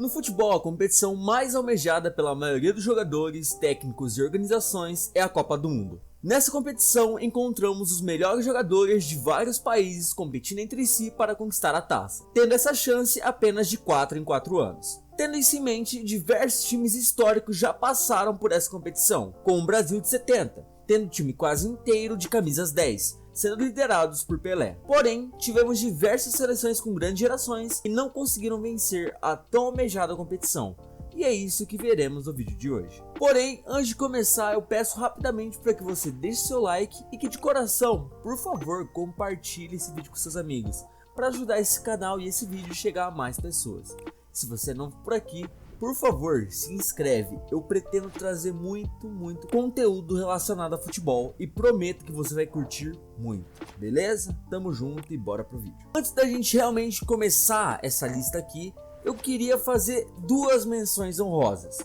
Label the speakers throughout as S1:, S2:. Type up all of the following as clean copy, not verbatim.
S1: No futebol, a competição mais almejada pela maioria dos jogadores, técnicos e organizações é a Copa do Mundo. Nessa competição, encontramos os melhores jogadores de vários países competindo entre si para conquistar a taça, tendo essa chance apenas de 4 em 4 anos. Tendo isso em mente, diversos times históricos já passaram por essa competição, como o Brasil de 70, tendo o time quase inteiro de camisas 10, sendo liderados por Pelé. Porém, tivemos diversas seleções com grandes gerações e não conseguiram vencer a tão almejada competição. E é isso que veremos no vídeo de hoje. Porém, antes de começar, eu peço rapidamente para que você deixe seu like e que de coração, por favor, compartilhe esse vídeo com seus amigos, para ajudar esse canal e esse vídeo a chegar a mais pessoas. Se você é novo por aqui, por favor, se inscreve. Eu pretendo trazer muito conteúdo relacionado a futebol e prometo que você vai curtir muito, beleza? Tamo junto e bora pro vídeo. Antes da gente realmente começar essa lista aqui, eu queria fazer duas menções honrosas,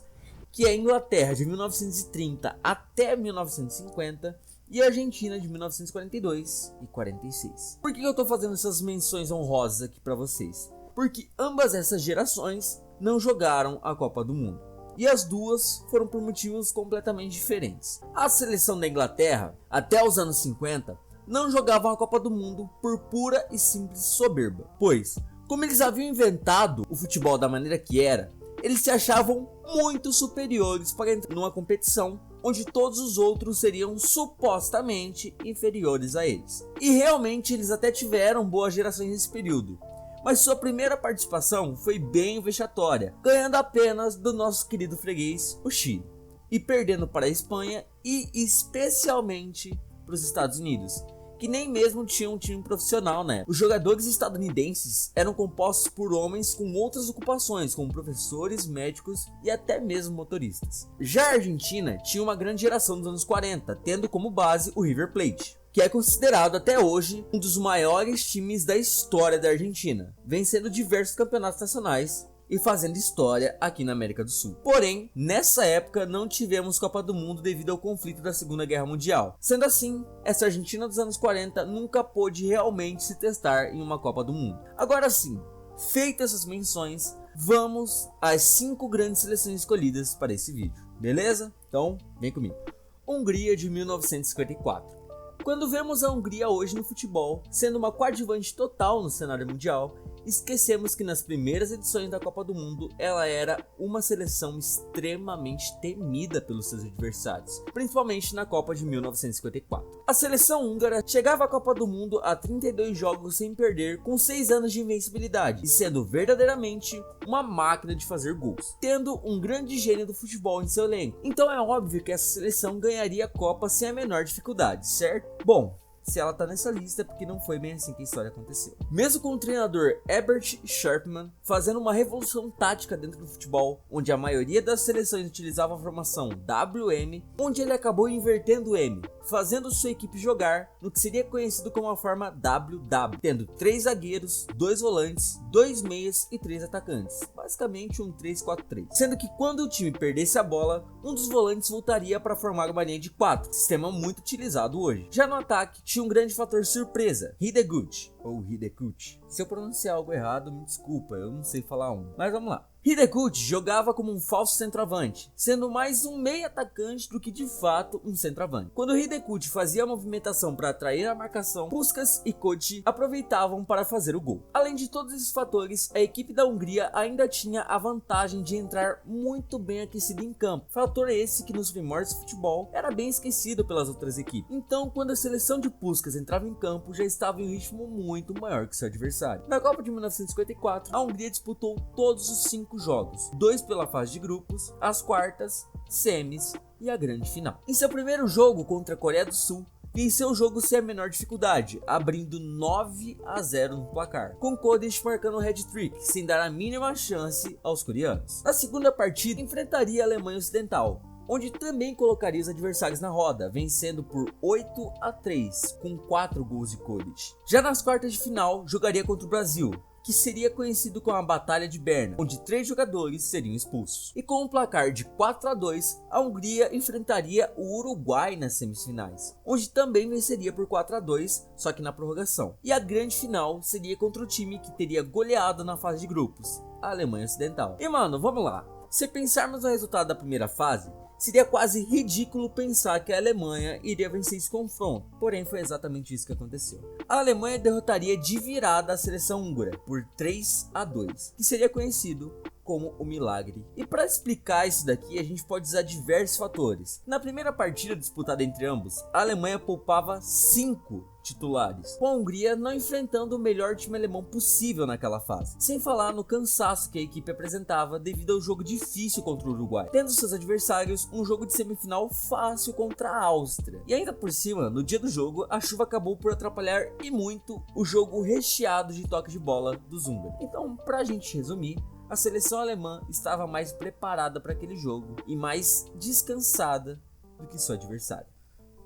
S1: que é a Inglaterra de 1930 até 1950 e a Argentina de 1942 e 46. Por que eu tô fazendo essas menções honrosas aqui pra vocês? Porque ambas essas gerações não jogaram a Copa do Mundo. E as duas foram por motivos completamente diferentes. A seleção da Inglaterra, até os anos 50, não jogavam a Copa do Mundo por pura e simples soberba. Pois, como eles haviam inventado o futebol da maneira que era, eles se achavam muito superiores para entrar numa competição onde todos os outros seriam supostamente inferiores a eles. E realmente eles até tiveram boas gerações nesse período. Mas sua primeira participação foi bem vexatória, ganhando apenas do nosso querido freguês, o Chile, e perdendo para a Espanha e especialmente para os Estados Unidos, que nem mesmo tinham um time profissional, né? Os jogadores estadunidenses eram compostos por homens com outras ocupações, como professores, médicos e até mesmo motoristas. Já a Argentina tinha uma grande geração dos anos 40, tendo como base o River Plate, que é considerado até hoje um dos maiores times da história da Argentina, vencendo diversos campeonatos nacionais e fazendo história aqui na América do Sul. Porém, nessa época não tivemos Copa do Mundo devido ao conflito da Segunda Guerra Mundial. Sendo assim, essa Argentina dos anos 40 nunca pôde realmente se testar em uma Copa do Mundo. Agora sim, feitas essas menções, vamos às 5 grandes seleções escolhidas para esse vídeo, beleza? Então, vem comigo. Hungria de 1954. Quando vemos a Hungria hoje no futebol, sendo uma coadjuvante total no cenário mundial, esquecemos que nas primeiras edições da Copa do Mundo ela era uma seleção extremamente temida pelos seus adversários, principalmente na Copa de 1954. A seleção húngara chegava à Copa do Mundo a 32 jogos sem perder, com 6 anos de invencibilidade, e sendo verdadeiramente uma máquina de fazer gols, tendo um grande gênio do futebol em seu elenco. Então é óbvio que essa seleção ganharia a Copa sem a menor dificuldade, certo? Bom, se ela tá nessa lista é porque não foi bem assim que a história aconteceu. Mesmo com o treinador Herbert Sharpman fazendo uma revolução tática dentro do futebol, onde a maioria das seleções utilizava a formação WM, onde ele acabou invertendo o M, fazendo sua equipe jogar no que seria conhecido como a forma WW, tendo 3 zagueiros, 2 volantes, 2 meias e 3 atacantes, basicamente um 3-4-3. Sendo que quando o time perdesse a bola, um dos volantes voltaria para formar uma linha de 4, sistema muito utilizado hoje. Já no ataque, tinha um grande fator surpresa, Hidegkuti, ou Hidegkuti. Se eu pronunciar algo errado, me desculpa, eu não sei falar mas vamos lá. Hidegkuti jogava como um falso centroavante, sendo mais um meio atacante do que de fato um centroavante. Quando Hidegkuti fazia a movimentação para atrair a marcação, Puskás e Koci aproveitavam para fazer o gol. Além de todos esses fatores, a equipe da Hungria ainda tinha a vantagem de entrar muito bem aquecida em campo, fator esse que nos primórdios do futebol era bem esquecido pelas outras equipes. Então, quando a seleção de Puskás entrava em campo, já estava em um ritmo muito maior que seu adversário. Na Copa de 1954, a Hungria disputou todos os 5 jogos, 2 pela fase de grupos, as quartas, semis e a grande final. Em seu primeiro jogo contra a Coreia do Sul, venceu o jogo sem a menor dificuldade, abrindo 9-0 no placar, com Kodesh marcando o hat-trick, sem dar a mínima chance aos coreanos. Na segunda partida, enfrentaria a Alemanha Ocidental, onde também colocaria os adversários na roda, vencendo por 8-3, com 4 gols de Kodesh. Já nas quartas de final, jogaria contra o Brasil, que seria conhecido como a Batalha de Berna, onde 3 jogadores seriam expulsos. E com um placar de 4-2, a Hungria enfrentaria o Uruguai nas semifinais, onde também venceria por 4-2, só que na prorrogação. E a grande final seria contra o time que teria goleado na fase de grupos, a Alemanha Ocidental. E mano, vamos lá. Se pensarmos no resultado da primeira fase, seria quase ridículo pensar que a Alemanha iria vencer esse confronto, porém foi exatamente isso que aconteceu. A Alemanha derrotaria de virada a seleção húngara por 3-2, que seria conhecido como o milagre. E para explicar isso daqui, a gente pode usar diversos fatores. Na primeira partida disputada entre ambos, a Alemanha poupava 5 titulares, com a Hungria não enfrentando o melhor time alemão possível naquela fase, sem falar no cansaço que a equipe apresentava devido ao jogo difícil contra o Uruguai, tendo seus adversários um jogo de semifinal fácil contra a Áustria. E ainda por cima, no dia do jogo, a chuva acabou por atrapalhar e muito o jogo recheado de toque de bola dos húngaros. Então, pra gente resumir, a seleção alemã estava mais preparada para aquele jogo e mais descansada do que seu adversário.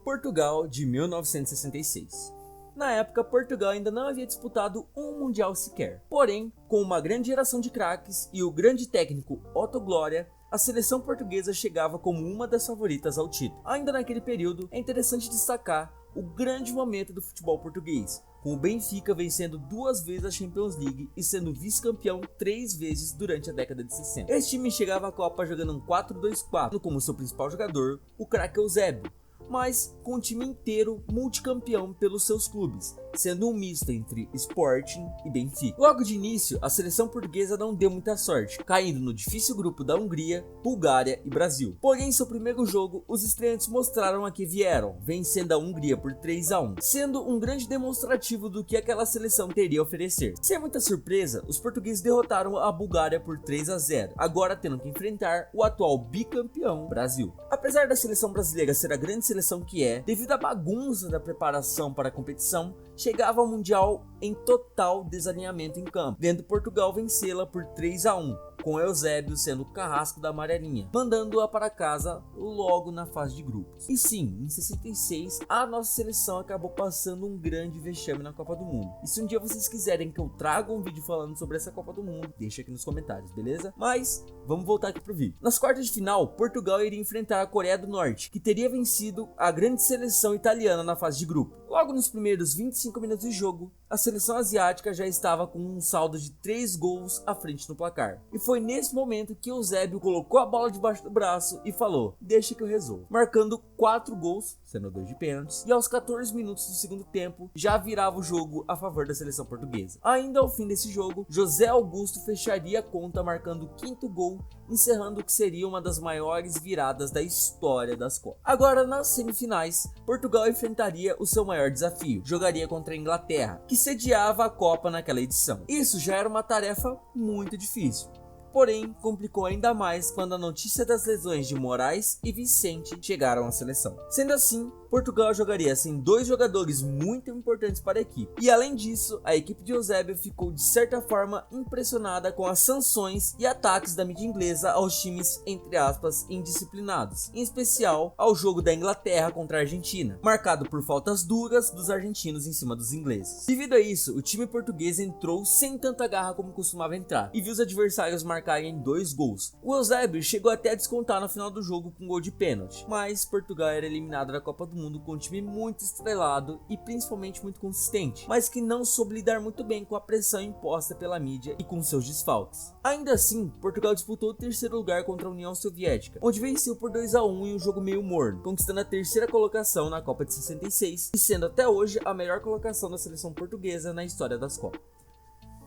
S1: Portugal de 1966. Na época, Portugal ainda não havia disputado um mundial sequer. Porém, com uma grande geração de craques e o grande técnico Otto Glória, a seleção portuguesa chegava como uma das favoritas ao título. Ainda naquele período, é interessante destacar o grande momento do futebol português, com o Benfica vencendo 2 vezes a Champions League e sendo vice-campeão 3 vezes durante a década de 60. Esse time chegava à Copa jogando um 4-2-4, como seu principal jogador, o craque Eusébio, mas com o time inteiro multicampeão pelos seus clubes, sendo um misto entre Sporting e Benfica. Logo de início, a seleção portuguesa não deu muita sorte, caindo no difícil grupo da Hungria, Bulgária e Brasil. Porém, em seu primeiro jogo, os estreantes mostraram a que vieram, vencendo a Hungria por 3-1, sendo um grande demonstrativo do que aquela seleção teria a oferecer. Sem muita surpresa, os portugueses derrotaram a Bulgária por 3-0, agora tendo que enfrentar o atual bicampeão Brasil. Apesar da seleção brasileira ser a grande seleção que é, devido à bagunça da preparação para a competição, chegava ao Mundial em total desalinhamento em campo, vendo Portugal vencê-la por 3-1, com Eusébio sendo o carrasco da amarelinha, mandando-a para casa logo na fase de grupos. E sim, em 66, a nossa seleção acabou passando um grande vexame na Copa do Mundo. E se um dia vocês quiserem que eu traga um vídeo falando sobre essa Copa do Mundo, deixa aqui nos comentários, beleza? Mas vamos voltar aqui pro vídeo. Nas quartas de final, Portugal iria enfrentar a Coreia do Norte, que teria vencido a grande seleção italiana na fase de grupo. Logo nos primeiros 25 minutos de jogo, a seleção asiática já estava com um saldo de 3 gols à frente no placar. E foi nesse momento que Eusébio colocou a bola debaixo do braço e falou: deixa que eu resolvo, marcando 4 gols, sendo 2 de pênaltis, e aos 14 minutos do segundo tempo já virava o jogo a favor da seleção portuguesa. Ainda ao fim desse jogo, José Augusto fecharia a conta marcando o 5º gol, encerrando o que seria uma das maiores viradas da história das Copas. Agora, nas semifinais, Portugal enfrentaria o seu maior desafio, jogaria contra a Inglaterra, que sediava a Copa naquela edição. Isso já era uma tarefa muito difícil. Porém, complicou ainda mais quando a notícia das lesões de Moraes e Vicente chegaram à seleção. Sendo assim, Portugal jogaria sem 2 jogadores muito importantes para a equipe. E além disso, a equipe de Eusébio ficou de certa forma impressionada com as sanções e ataques da mídia inglesa aos times, entre aspas, indisciplinados, em especial ao jogo da Inglaterra contra a Argentina, marcado por faltas duras dos argentinos em cima dos ingleses. Devido a isso, o time português entrou sem tanta garra como costumava entrar, e viu os adversários marcarem 2 gols. O Eusébio chegou até a descontar no final do jogo com um gol de pênalti, mas Portugal era eliminado da Copa do Mundo com um time muito estrelado e principalmente muito consistente, mas que não soube lidar muito bem com a pressão imposta pela mídia e com seus desfalques. Ainda assim, Portugal disputou o 3º lugar contra a União Soviética, onde venceu por 2-1 em um jogo meio morno, conquistando a 3ª colocação na Copa de 66 e sendo até hoje a melhor colocação da seleção portuguesa na história das Copas.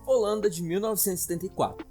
S1: Holanda de 1974.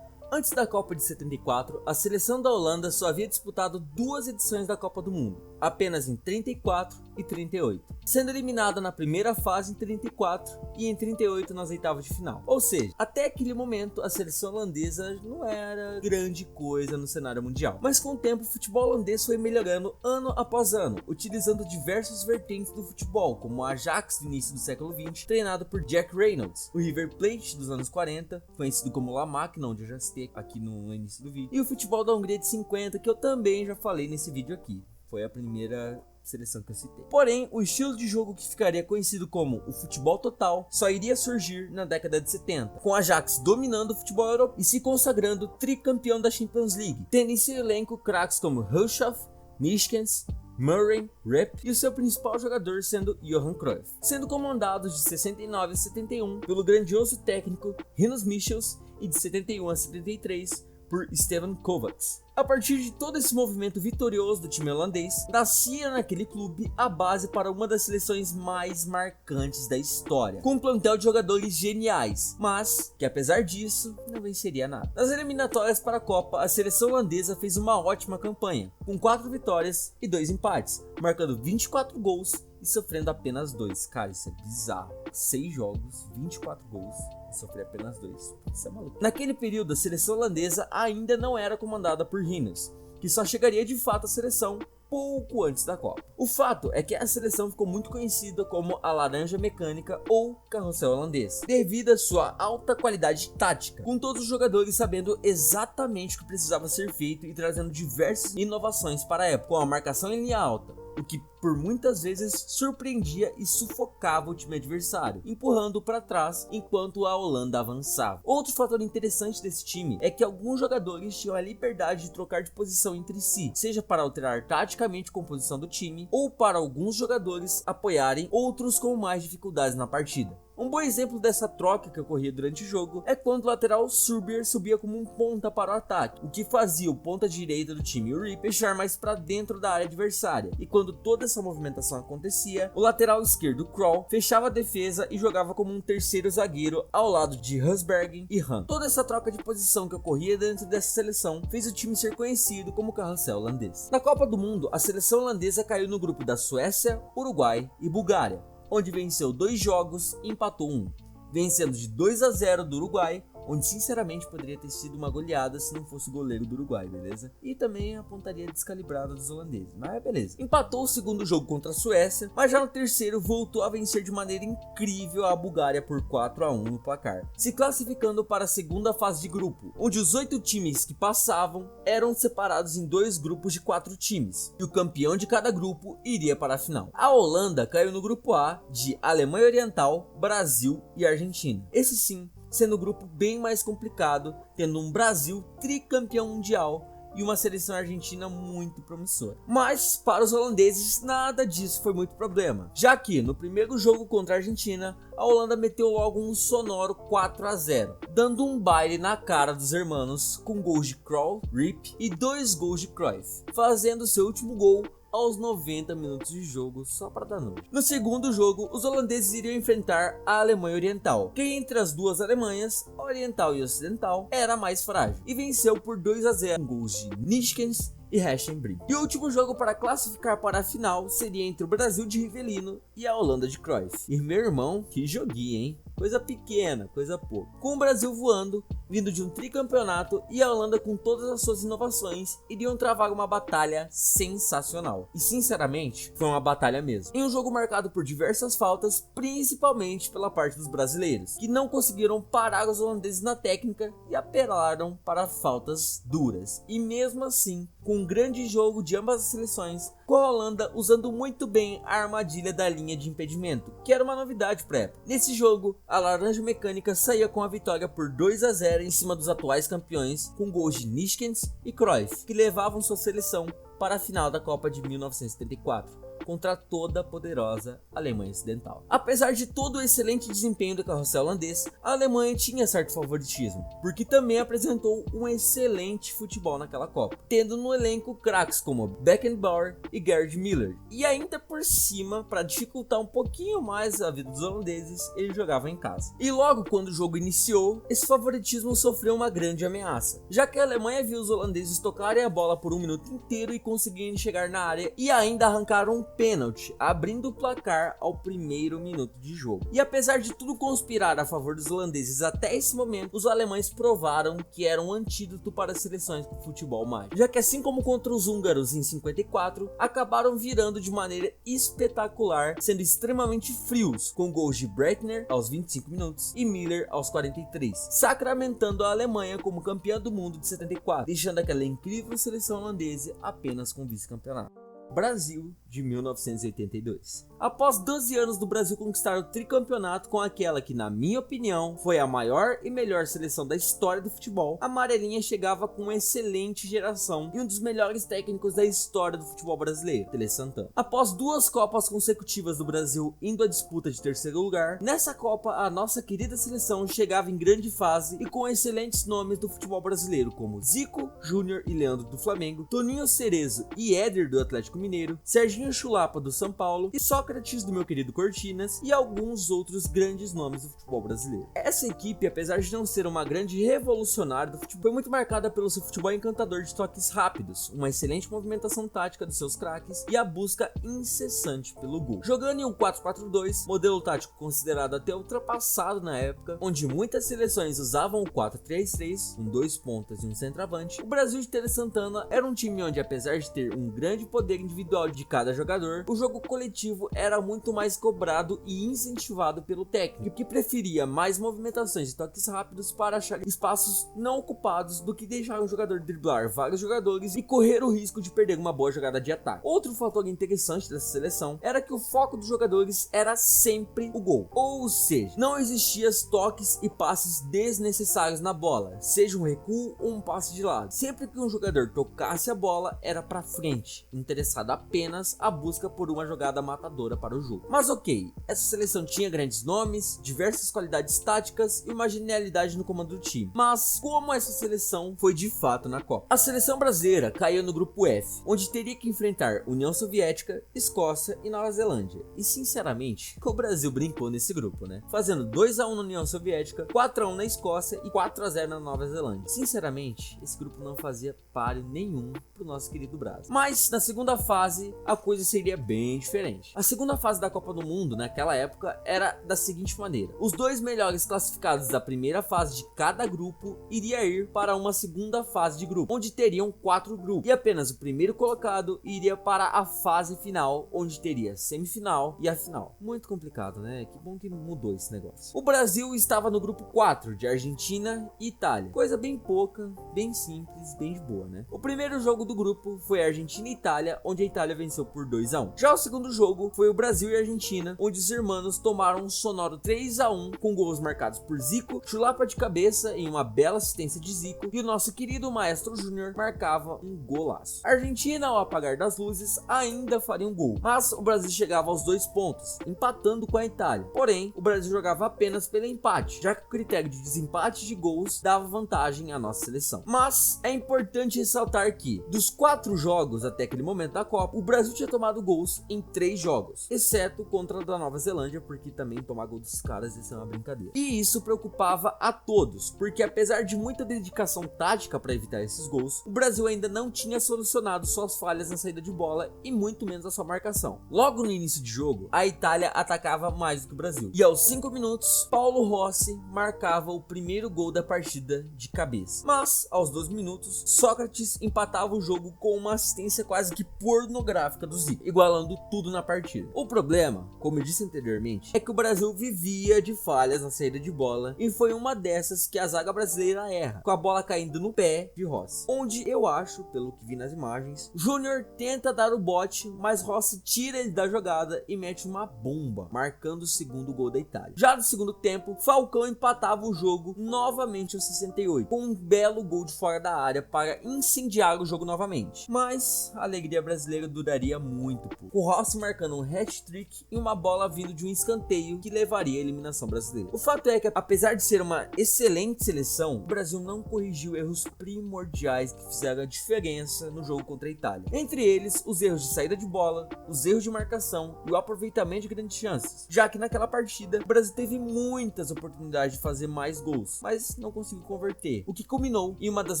S1: Antes da Copa de 74, a seleção da Holanda só havia disputado 2 edições da Copa do Mundo, apenas em 34 e 38, sendo eliminada na primeira fase em 34 e em 38 nas oitavas de final. Ou seja, até aquele momento a seleção holandesa não era grande coisa no cenário mundial. Mas com o tempo o futebol holandês foi melhorando ano após ano, utilizando diversas vertentes do futebol, como o Ajax do início do século XX, treinado por Jack Reynolds, o River Plate dos anos 40, conhecido como La Máquina, onde eu já citei aqui no início do vídeo, e o futebol da Hungria de 50, que eu também já falei nesse vídeo aqui. Foi a primeira seleção que eu citei. Porém, o estilo de jogo que ficaria conhecido como o futebol total só iria surgir na década de 70, com a Ajax dominando o futebol europeu e se consagrando tricampeão da Champions League, tendo em seu elenco craques como Hulshoff, Mischkens, Murray, Rep e o seu principal jogador sendo Johan Cruyff, sendo comandados de 69 a 71 pelo grandioso técnico Rinus Michels e de 71 a 73 por Steven Kovacs. A partir de todo esse movimento vitorioso do time holandês, nascia naquele clube a base para uma das seleções mais marcantes da história, com um plantel de jogadores geniais, mas que apesar disso, não venceria nada. Nas eliminatórias para a Copa, a seleção holandesa fez uma ótima campanha, com 4 vitórias e 2 empates, marcando 24 gols e sofrendo apenas 2. Cara, isso é bizarro. 6 jogos, 24 gols e sofrer apenas 2. Isso é maluco. Naquele período, a seleção holandesa ainda não era comandada por Rinus, que só chegaria de fato à seleção pouco antes da Copa. O fato é que a seleção ficou muito conhecida como a Laranja Mecânica ou Carrossel Holandês, devido à sua alta qualidade tática, com todos os jogadores sabendo exatamente o que precisava ser feito e trazendo diversas inovações para a época, com a marcação em linha alta, o que por muitas vezes surpreendia e sufocava o time adversário, empurrando para trás enquanto a Holanda avançava. Outro fator interessante desse time é que alguns jogadores tinham a liberdade de trocar de posição entre si, seja para alterar taticamente a composição do time ou para alguns jogadores apoiarem outros com mais dificuldades na partida. Um bom exemplo dessa troca que ocorria durante o jogo é quando o lateral Surbier subia como um ponta para o ataque, o que fazia o ponta direita do time, o Rip, fechar mais para dentro da área adversária, e quando toda essa movimentação acontecia, o lateral esquerdo, Krol, fechava a defesa e jogava como um terceiro zagueiro ao lado de Husbergen e Han. Toda essa troca de posição que ocorria dentro dessa seleção fez o time ser conhecido como Carrossel Holandês. Na Copa do Mundo, a seleção holandesa caiu no grupo da Suécia, Uruguai e Bulgária, onde venceu 2 jogos e empatou 1, vencendo de 2-0 do Uruguai, onde sinceramente poderia ter sido uma goleada se não fosse o goleiro do Uruguai, beleza? E também a pontaria descalibrada dos holandeses, mas beleza. Empatou o segundo jogo contra a Suécia, mas já no terceiro voltou a vencer de maneira incrível a Bulgária por 4-1 no placar, se classificando para a segunda fase de grupo, onde os 8 times que passavam eram separados em 2 grupos de 4 times, e o campeão de cada grupo iria para a final. A Holanda caiu no grupo A de Alemanha Oriental, Brasil e Argentina. Esse sim, sendo um grupo bem mais complicado, tendo um Brasil tricampeão mundial e uma seleção argentina muito promissora. Mas para os holandeses nada disso foi muito problema, já que no primeiro jogo contra a Argentina, a Holanda meteu logo um sonoro 4-0, dando um baile na cara dos hermanos com gols de Krol, Rip e 2 gols de Cruyff, fazendo seu último gol aos 90 minutos de jogo, só para dar noite. No segundo jogo, os holandeses iriam enfrentar a Alemanha Oriental, que entre as duas Alemanhas, a Oriental e a Ocidental, era a mais frágil, e venceu por 2-0 com gols de Nischkens e Hessenbrink. E o último jogo para classificar para a final seria entre o Brasil de Rivellino e a Holanda de Cruyff. E meu irmão, que joguinho, hein? Coisa pequena, coisa pouca. Com o Brasil voando, vindo de um tricampeonato, e a Holanda com todas as suas inovações, iriam travar uma batalha sensacional. E sinceramente, foi uma batalha mesmo. Em um jogo marcado por diversas faltas, principalmente pela parte dos brasileiros, que não conseguiram parar os holandeses na técnica e apelaram para faltas duras. E mesmo assim, com um grande jogo de ambas as seleções, com a Holanda usando muito bem a armadilha da linha de impedimento, que era uma novidade para a época. Nesse jogo, a Laranja Mecânica saía com a vitória por 2-0 em cima dos atuais campeões, com gols de Nischkens e Cruyff, que levavam sua seleção para a final da Copa de 1974. Contra toda a poderosa Alemanha Ocidental. Apesar de todo o excelente desempenho do carrossel holandês, a Alemanha tinha certo favoritismo, porque também apresentou um excelente futebol naquela Copa, tendo no elenco craques como Beckenbauer e Gerd Müller, e ainda por cima, para dificultar um pouquinho mais a vida dos holandeses, eles jogavam em casa. E logo quando o jogo iniciou, esse favoritismo sofreu uma grande ameaça, já que a Alemanha viu os holandeses tocarem a bola por 1 minuto inteiro e conseguirem chegar na área e ainda arrancaram um pênalti, abrindo o placar ao primeiro minuto de jogo. E apesar de tudo conspirar a favor dos holandeses até esse momento, os alemães provaram que eram um antídoto para as seleções do futebol mágico, já que assim como contra os húngaros em 54, acabaram virando de maneira espetacular, sendo extremamente frios, com gols de Breitner aos 25 minutos e Müller aos 43, sacramentando a Alemanha como campeã do mundo de 74, deixando aquela incrível seleção holandesa apenas com vice-campeonato. Brasil de 1982. Após 12 anos do Brasil conquistar o tricampeonato com aquela que, na minha opinião, foi a maior e melhor seleção da história do futebol, a amarelinha chegava com uma excelente geração e um dos melhores técnicos da história do futebol brasileiro, Tele Santana. Após 2 Copas consecutivas do Brasil indo à disputa de terceiro lugar, nessa Copa a nossa querida seleção chegava em grande fase e com excelentes nomes do futebol brasileiro como Zico, Júnior e Leandro do Flamengo, Toninho Cerezo e Éder do Atlético Mineiro, Serginho Chulapa do São Paulo e Sócrates do meu querido Cortinas e alguns outros grandes nomes do futebol brasileiro. Essa equipe, apesar de não ser uma grande revolucionária do futebol, foi muito marcada pelo seu futebol encantador de toques rápidos, uma excelente movimentação tática dos seus craques e a busca incessante pelo gol. Jogando em um 4-4-2, modelo tático considerado até ultrapassado na época, onde muitas seleções usavam o 4-3-3, com 2 pontas e um centroavante, o Brasil de Tele Santana era um time onde, apesar de ter um grande poder individual de cada jogador, o jogo coletivo era muito mais cobrado e incentivado pelo técnico, que preferia mais movimentações e toques rápidos para achar espaços não ocupados do que deixar o jogador driblar vários jogadores e correr o risco de perder uma boa jogada de ataque. Outro fator interessante dessa seleção era que o foco dos jogadores era sempre o gol, ou seja, não existiam toques e passes desnecessários na bola, seja um recuo ou um passe de lado. Sempre que um jogador tocasse a bola era para frente, interessado apenas a busca por uma jogada matadora para o jogo. Mas ok, essa seleção tinha grandes nomes, diversas qualidades táticas e uma genialidade no comando do time. Mas como essa seleção foi de fato na Copa? A seleção brasileira caiu no grupo F, onde teria que enfrentar União Soviética, Escócia e Nova Zelândia. E sinceramente, o Brasil brincou nesse grupo, né? Fazendo 2-1 na União Soviética, 4-1 na Escócia e 4-0 na Nova Zelândia. Sinceramente, esse grupo não fazia páreo nenhum pro nosso querido Brasil. Mas na segunda fase, a coisa seria bem diferente. A segunda fase da Copa do Mundo, naquela época, era da seguinte maneira: os 2 melhores classificados da primeira fase de cada grupo iria ir para uma segunda fase de grupo, onde teriam 4 grupos, e apenas o primeiro colocado iria para a fase final, onde teria semifinal e a final. Muito complicado, né? Que bom que mudou esse negócio. O Brasil estava no grupo 4, de Argentina e Itália. Coisa bem pouca, bem simples, bem de boa, né? O primeiro jogo do grupo foi Argentina e Itália, onde a Itália venceu por 2-1. Já o segundo jogo foi o Brasil e Argentina, onde os irmãos tomaram um sonoro 3-1, com gols marcados por Zico, Chulapa de cabeça em uma bela assistência de Zico, e o nosso querido Maestro Júnior marcava um golaço. A Argentina, ao apagar das luzes, ainda faria um gol, mas o Brasil chegava aos 2 pontos, empatando com a Itália. Porém, o Brasil jogava apenas pelo empate, já que o critério de desempate de gols dava vantagem à nossa seleção. Mas é importante ressaltar que, dos 4 jogos até aquele momento da Copa, o Brasil tinha tomado gols em 3 jogos, exceto contra o da Nova Zelândia, porque também tomar gol dos caras isso é uma brincadeira. E isso preocupava a todos, porque apesar de muita dedicação tática para evitar esses gols, o Brasil ainda não tinha solucionado suas falhas na saída de bola e muito menos a sua marcação. Logo no início de jogo, a Itália atacava mais do que o Brasil, e aos 5 minutos, Paulo Rossi marcava o primeiro gol da partida de cabeça. Mas, aos 2 minutos, Sócrates empatava o jogo com uma assistência quase que pornográfica do Zico, igualando tudo na partida. O problema, como eu disse anteriormente, é que o Brasil vivia de falhas na saída de bola, e foi uma dessas que a zaga brasileira erra, com a bola caindo no pé de Rossi, onde eu acho, pelo que vi nas imagens, Júnior tenta dar o bote, mas Rossi tira ele da jogada e mete uma bomba, marcando o segundo gol da Itália. Já no segundo tempo, Falcão empatava o jogo novamente aos 68, com um belo gol de fora da área para incendiar o jogo novamente. Mas a alegria brasileira duraria muito pouco, com Rossi marcando um hat-trick e uma bola vindo de um escanteio que levaria à eliminação brasileira. O fato é que, apesar de ser uma excelente seleção, o Brasil não corrigiu erros primordiais que fizeram a diferença no jogo contra a Itália. Entre eles, os erros de saída de bola, os erros de marcação e o aproveitamento de grandes chances, já que naquela partida o Brasil teve muitas oportunidades de fazer mais gols, mas não conseguiu converter, o que culminou em uma das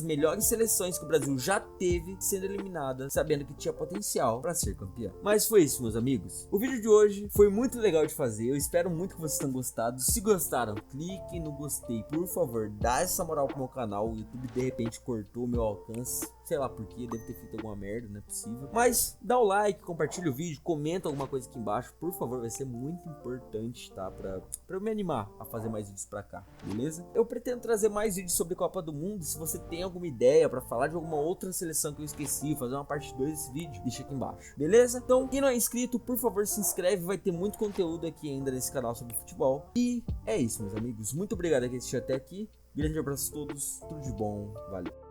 S1: melhores seleções que o Brasil já teve sendo eliminada, sabendo que tinha potencial para ser campeão. Mas foi isso, meus amigos. O vídeo de hoje foi muito legal de fazer, eu espero muito que vocês tenham gostado. Se gostaram, clique no gostei, por favor, dá essa moral pro meu canal. O YouTube de repente cortou o meu alcance, sei lá porquê, deve ter feito alguma merda, não é possível. Mas dá o like, compartilha o vídeo, comenta alguma coisa aqui embaixo, por favor, vai ser muito importante, tá? Pra eu me animar a fazer mais vídeos pra cá, beleza? Eu pretendo trazer mais vídeos sobre Copa do Mundo. Se você tem alguma ideia pra falar de alguma outra seleção que eu esqueci, fazer uma parte 2 desse vídeo, deixa aqui embaixo, beleza? Então, quem não é inscrito, por favor, se inscreve, vai ter muito conteúdo aqui ainda nesse canal sobre futebol. E é isso, meus amigos, muito obrigado por assistir até aqui, grande abraço a todos, tudo de bom, valeu.